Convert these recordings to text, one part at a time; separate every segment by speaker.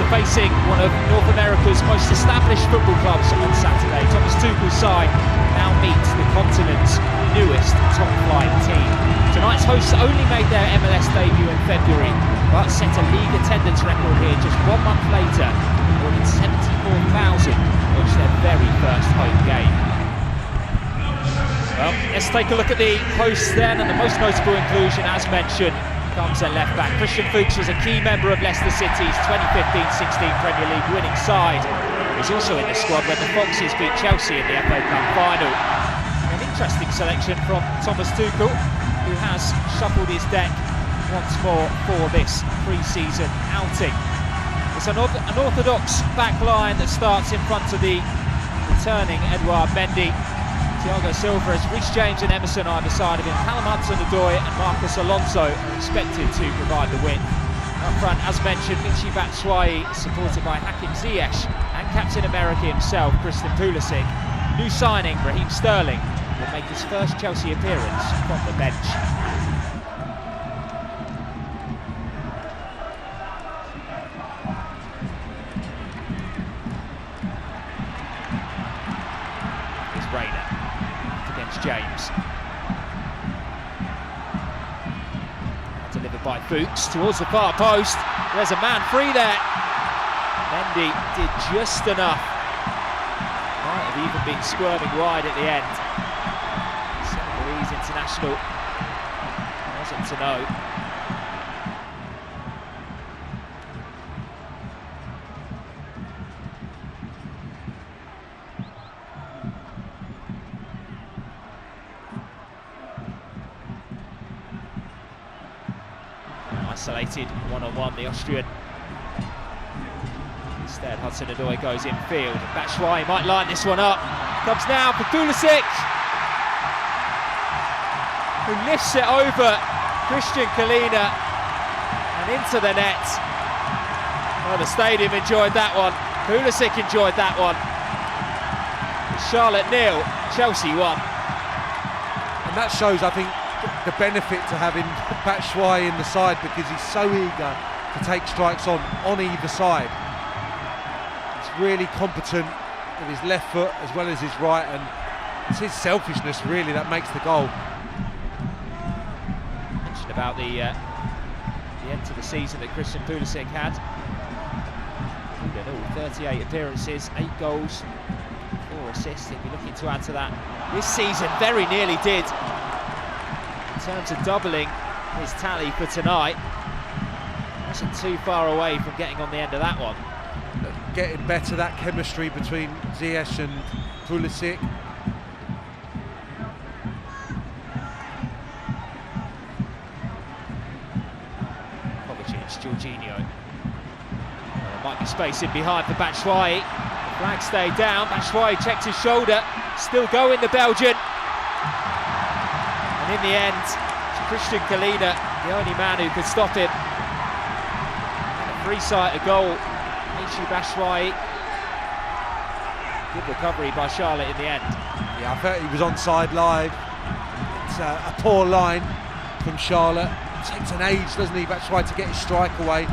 Speaker 1: facing one of North America's most established football clubs on Saturday. Thomas Tuchel's side now meets the continent's newest top-flight team. Tonight's hosts only made their MLS debut in February, but set a league attendance record here just 1 month later. More than 74,000 watched their very first home game. Well, let's take a look at the hosts then, and the most notable inclusion, as mentioned, comes at left back. Christian Fuchs was a key member of Leicester City's 2015-16 Premier League winning side. He was also in the squad when the Foxes beat Chelsea in the FA Cup final. An interesting selection from Thomas Tuchel, who has shuffled his deck once more for this pre-season outing. It's an orthodox back line that starts in front of the returning Edouard Mendy. Thiago Silva has Reece James and Emerson either side of him. Callum Hudson-Odoi and Marcus Alonso are expected to provide the win. Up front, as mentioned, Michy Batshuayi, supported by Hakim Ziyech and Captain America himself, Christian Pulisic. New signing, Raheem Sterling, will make his first Chelsea appearance from the bench. Here's Rayner against James. Delivered by Fuchs towards the far post. There's a man free there. Mendy did just enough. Might have even been squirming wide at the end. Senegalese international wasn't to know. Isolated one-on-one, the Austrian. Instead, Hudson-Odoi goes infield. Batshuayi might line this one up. Comes now for Pulisic, who lifts it over Christian Kalina and into the net. Oh, the stadium enjoyed that one. Pulisic enjoyed that one. Charlotte 0, Chelsea 1.
Speaker 2: And that shows, I think, the benefit to having Batshuayi in the side, because he's so eager to take strikes on either side. He's really competent with his left foot as well as his right, and it's his selfishness really that makes the goal.
Speaker 1: Mentioned about the end to the season that Christian Pulisic had. In all, 38 appearances, 8 goals, 4 assists. He'll be looking to add to that this season. Very nearly did, in terms of doubling his tally for tonight. Wasn't too far away from getting on the end of that one.
Speaker 2: Getting better, that chemistry between Ziyech and Pulisic.
Speaker 1: Kovacic, Jorginho. There might be space in behind for Batshuayi. The flag stayed down. Batshuayi checked his shoulder. Still going, the Belgian. And in the end, Christian Kalina, the only man who could stop him. And a free-sighted goal. Michy Batshuayi. Good recovery by Charlotte in the end.
Speaker 2: Yeah, I felt he was onside live. It's a poor line from Charlotte. It takes an age, doesn't he, Batshuayi, to get his strike away.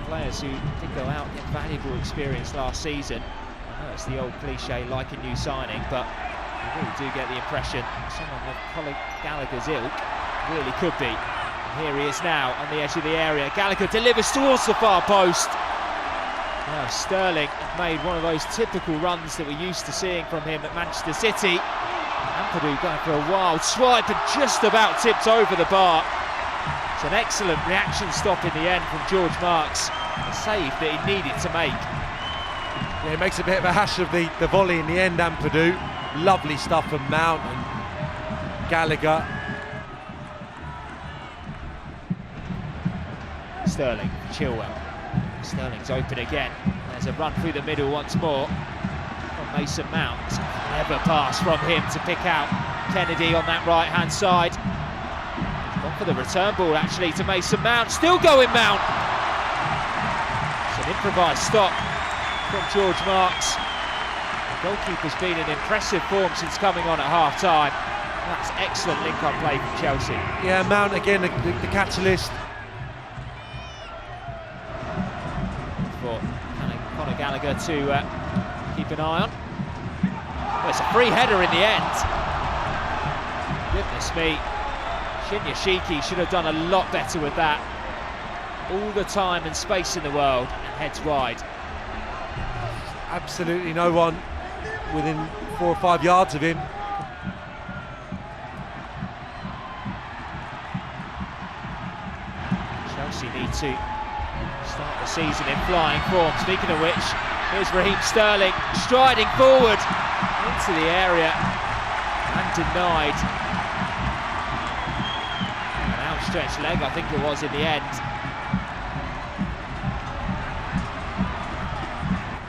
Speaker 1: Players who did go out and get valuable experience last season. I know it's the old cliche, like a new signing, but you really do get the impression someone of Conor Gallagher's ilk really could be. And here he is now on the edge of the area. Gallagher delivers towards the far post. Now Sterling made one of those typical runs that we're used to seeing from him at Manchester City. Ampadu going for a wild swipe and just about tipped over the bar. It's an excellent reaction stop in the end from George Marks. A save that he needed to make.
Speaker 2: Yeah, he makes a bit of a hash of the volley in the end, Ampadu. Lovely stuff from Mount and Gallagher.
Speaker 1: Sterling, Chilwell. Sterling's open again. There's a run through the middle once more from Mason Mount. It's a clever pass from him to pick out Kennedy on that right-hand side. Gone for the return ball actually to Mason Mount. Still going Mount. It's an improvised stop from George Marks. Goalkeeper's been in impressive form since coming on at half-time. That's excellent link-up play from Chelsea.
Speaker 2: Yeah, Mount again, the catalyst.
Speaker 1: For Conor Gallagher to keep an eye on. Well, it's a free header in the end. Goodness me. Shinyashiki should have done a lot better with that. All the time and space in the world, and heads wide.
Speaker 2: Absolutely no one within 4 or 5 yards of him.
Speaker 1: Chelsea need to start the season in flying form. Speaking of which, here's Raheem Sterling striding forward into the area and denied. An outstretched leg, I think it was in the end.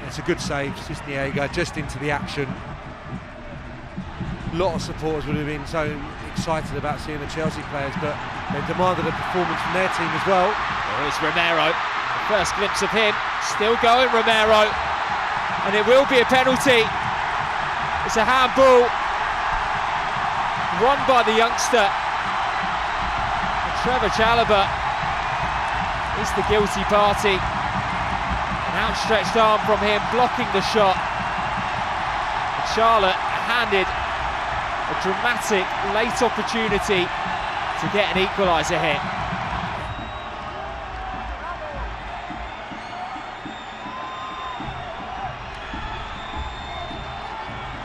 Speaker 2: It's a good save, Cisniega, just into the action. A lot of supporters would have been so excited about seeing the Chelsea players, but they demanded a performance from their team as well.
Speaker 1: There is Romero, the first glimpse of him, still going Romero, and it will be a penalty. It's a handball, won by the youngster. And Trevor Chalobah is the guilty party. An outstretched arm from him blocking the shot. And Charlotte handed a dramatic late opportunity to get an equaliser here.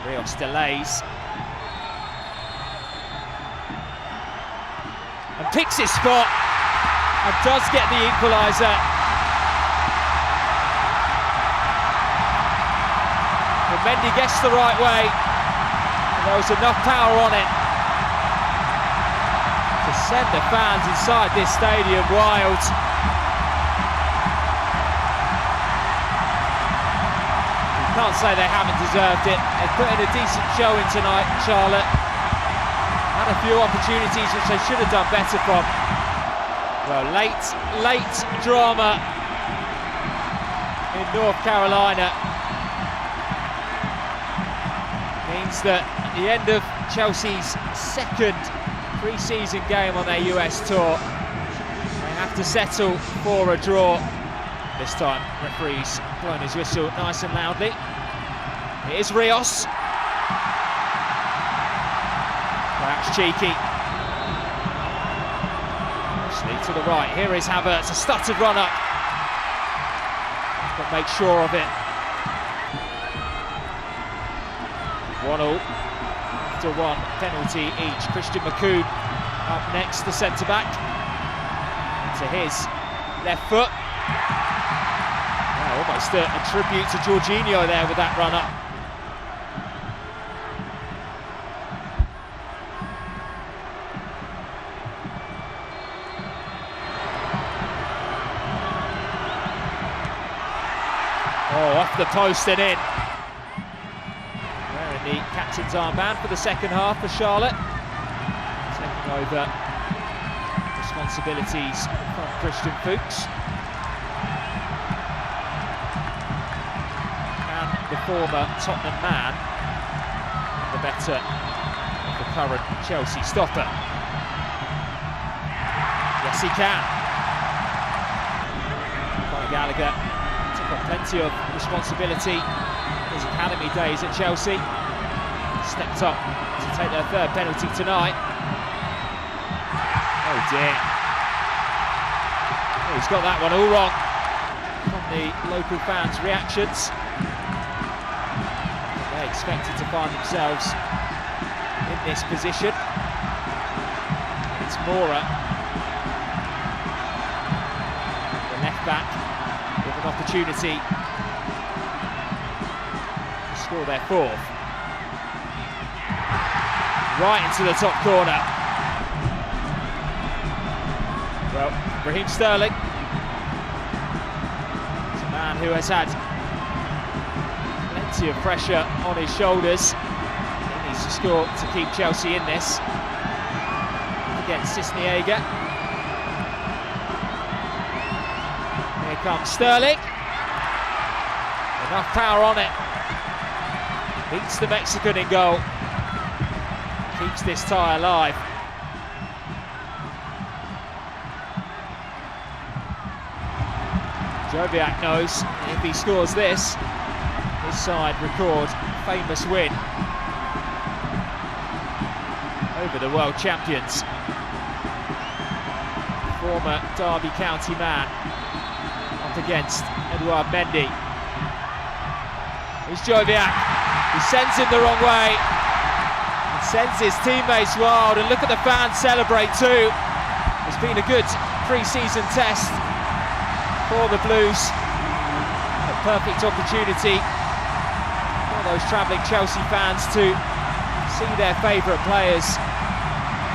Speaker 1: Rios delays and picks his spot and does get the equaliser. But Mendy gets the right way. There was enough power on it to send the fans inside this stadium wild. You can't say they haven't deserved it. They've put in a decent showing tonight, Charlotte. Had a few opportunities which they should have done better from. Well, late drama in North Carolina means that at the end of Chelsea's second pre-season game on their US tour, they have to settle for a draw. This time, referee's blown his whistle nice and loudly. It is Rios. Perhaps cheeky. Actually, to the right. Here is Havertz, a stuttered run up, but make sure of it. 1-1 after one penalty each. Christian McCoon up next, the centre-back. To his left foot. Well, almost a tribute to Jorginho there with that run-up. Oh, off the post and in. Wearing the captain's armband for the second half for Charlotte. Taking over responsibilities from Christian Fuchs. And the former Tottenham man, the better of the current Chelsea stopper. Yes, he can. Conor Gallagher took on plenty of responsibility in his academy days at Chelsea. Stepped up to take their third penalty tonight. Oh dear. Oh, he's got that one all wrong from the local fans' reactions. They expected to find themselves in this position. It's Mora, the left back, with an opportunity to score their fourth. Right into the top corner. Well, Raheem Sterling is a man who has had plenty of pressure on his shoulders. He needs to score to keep Chelsea in this. Against Cisniega. Here comes Sterling. Enough power on it. Beats the Mexican in goal. Keeps this tie alive. Joviak knows if he scores this, his side record a famous win over the world champions. Former Derby County man up against Edouard Mendy. Here's Joviak, he sends him the wrong way and sends his teammates wild, and look at the fans celebrate too. It's been a good pre-season test for the Blues. A perfect opportunity for those travelling Chelsea fans to see their favourite players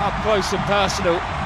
Speaker 1: up close and personal.